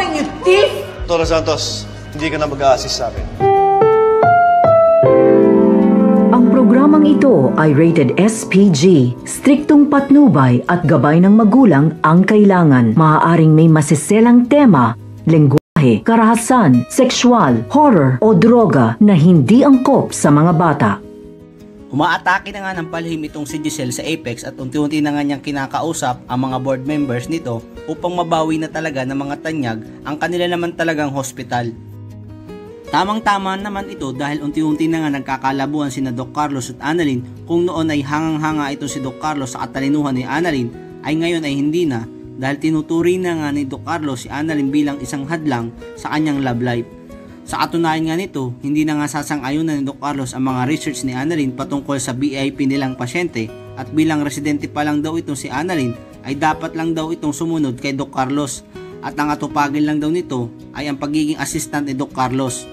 going, you thief! Toro Santos, hindi ka na mag-a-assist sa akin. Ang programang ito ay rated SPG. Striktong patnubay at gabay ng magulang ang kailangan. Maaaring may masiselang tema, lengguwahe, karahasan, sexual, horror o droga na hindi angkop sa mga bata. Umaatake na nga ng palihim itong si Giselle sa Apex at unti-unti na nga niyang kinakausap ang mga board members nito upang mabawi na talaga ng mga tanyag ang kanila naman talagang hospital. Tamang-tama naman ito dahil unti-unti na nga nagkakalabuan sina Doc Carlos at Annalyn. Kung noon ay hangang-hanga ito si Doc Carlos sa katalinuhan ni Annalyn, ay ngayon ay hindi na dahil tinuturi na nga ni Doc Carlos si Annalyn bilang isang hadlang sa kanyang love life. Sa katunayan nga nito, hindi na nga sasang-ayunan ni Doc Carlos ang mga research ni Annalyn patungkol sa BIP nilang pasyente at bilang residente pa lang daw itong si Annalyn ay dapat lang daw itong sumunod kay Doc Carlos at ang atupagin lang daw nito ay ang pagiging assistant ni Doc Carlos.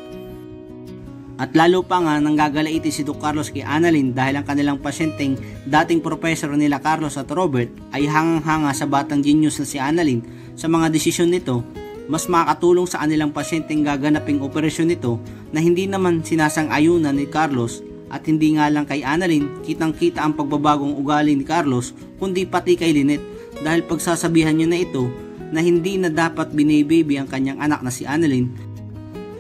At lalo pa nga nanggagalaiti si Doc Carlos kay Annalyn dahil ang kanilang pasyenteng dating professor nila Carlos at Robert ay hangang-hanga sa batang genius na si Annalyn sa mga desisyon nito. Mas makakatulong sa kanilang pasyenteng gaganaping operasyon nito na hindi naman sinasang-ayunan ni Carlos at hindi nga lang kay Annalyn kitang-kita ang pagbabagong ugali ni Carlos kundi pati kay Lynette dahil pagsasabihan niya na ito na hindi na dapat binibaby ang kanyang anak na si Annalyn.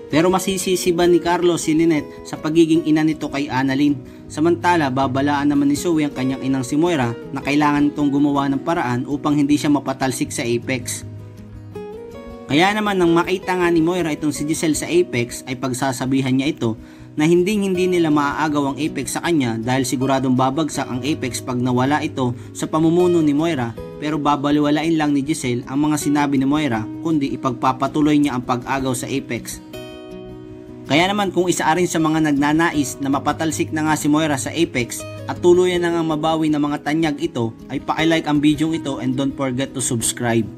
Pero masisisi ba ni Carlos si Lynette sa pagiging ina nito kay Annalyn? Samantala babalaan naman ni Zoe ang kanyang inang si Moira na kailangan nitong gumawa ng paraan upang hindi siya mapatalsik sa Apex. Kaya naman nang makita nga ni Moira itong si Giselle sa Apex ay pagsasabihan niya ito na hindi nila maaagaw ang Apex sa kanya dahil siguradong babagsak ang Apex pag nawala ito sa pamumuno ni Moira, pero babaliwalain lang ni Giselle ang mga sinabi ni Moira kundi ipagpapatuloy niya ang pag-agaw sa Apex. Kaya naman kung isa rin sa mga nagnanais na mapatalsik na nga si Moira sa Apex at tuluyan na nga mabawi ng mga tanyag ito ay paki-like ang video ito and don't forget to subscribe.